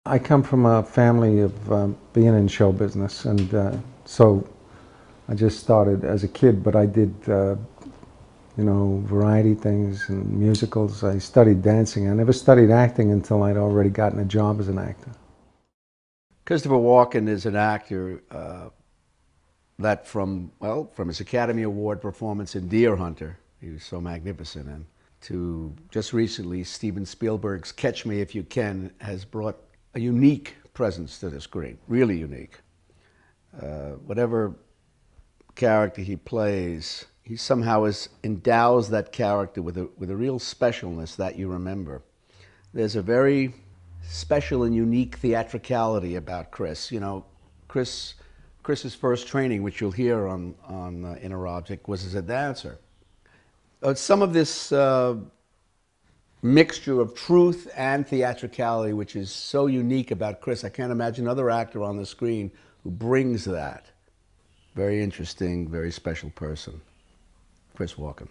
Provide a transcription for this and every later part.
I come from a family of being in show business, and so I just started as a kid, but I did, variety things and musicals. I studied dancing. I never studied acting until I'd already gotten a job as an actor. Christopher Walken is an actor that from his Academy Award performance in Deer Hunter, he was so magnificent, and to just recently Steven Spielberg's Catch Me If You Can has brought a unique presence to the screen, really unique. Whatever character he plays, he somehow endows that character with a real specialness that you remember. There's a very special and unique theatricality about Chris. You know, Chris's first training, which you'll hear on Inner Object, was as a dancer. Some of this mixture of truth and theatricality, which is so unique about Chris. I can't imagine another actor on the screen who brings that. Very interesting, very special person, Chris Walken.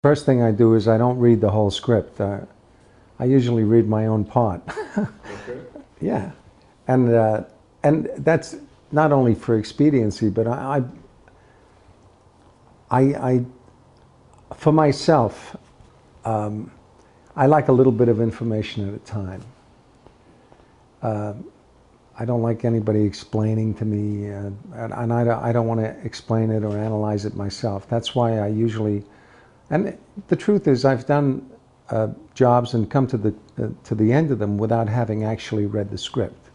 First thing I do is I don't read the whole script. I usually read my own part. Okay. Yeah, and that's not only for expediency, but I for myself, I like a little bit of information at a time. I don't like anybody explaining to me, and I don't want to explain it or analyze it myself. That's why I usually, and the truth is I've done jobs and come to the end of them without having actually read the script.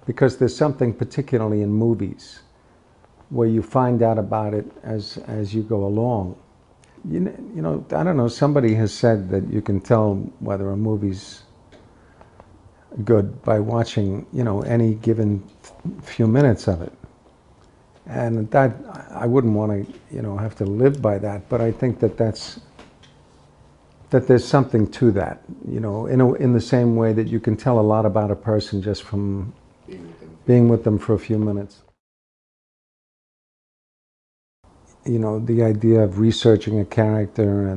Because there's something particularly in movies where you find out about it as you go along. You know, I don't know, somebody has said that you can tell whether a movie's good by watching, any given few minutes of it. And that, I wouldn't want to, have to live by that, but I think that there's something to that, in the same way that you can tell a lot about a person just from being with them for a few minutes. The idea of researching a character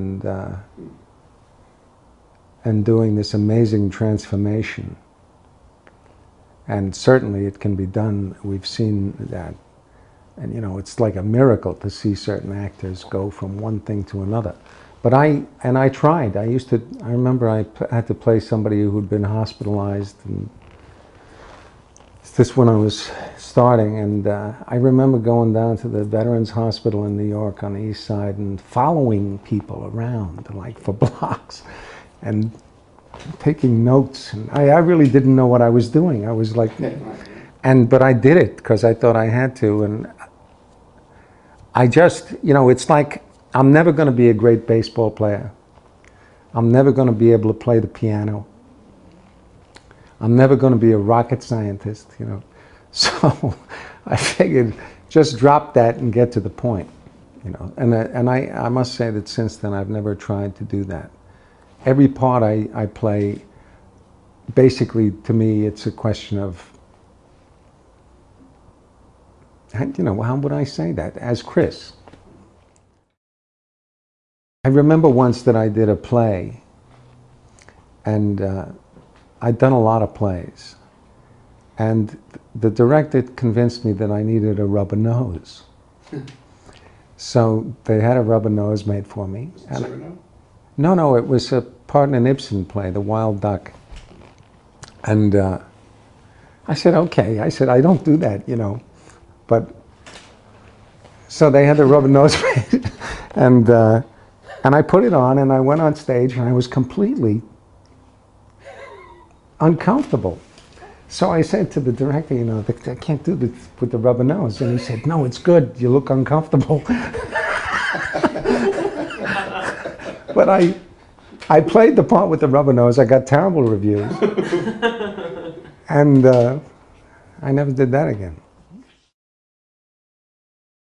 and doing this amazing transformation. And certainly it can be done. We've seen that. And it's like a miracle to see certain actors go from one thing to another. But I tried. I remember I had to play somebody who'd been hospitalized, and this when I was starting, and I remember going down to the Veterans Hospital in New York on the East Side and following people around, like for blocks, and taking notes. And I really didn't know what I was doing. I was like, but I did it because I thought I had to, and I just, it's like, I'm never going to be a great baseball player. I'm never going to be able to play the piano. I'm never going to be a rocket scientist, So I figured just drop that and get to the point, And I must say that since then I've never tried to do that. Every part I play, basically to me it's a question of, how would I say that? As Chris. I remember once that I did a play, and I'd done a lot of plays, and the director convinced me that I needed a rubber nose. So they had a rubber nose made for me. No, it was a part in an Ibsen play, The Wild Duck. And I said, okay. I said, I don't do that, But so they had the rubber nose made, and I put it on, and I went on stage, and I was completely uncomfortable. So I said to the director, I can't do this with the rubber nose. And he said, no, it's good. You look uncomfortable. But I played the part with the rubber nose. I got terrible reviews. And I never did that again.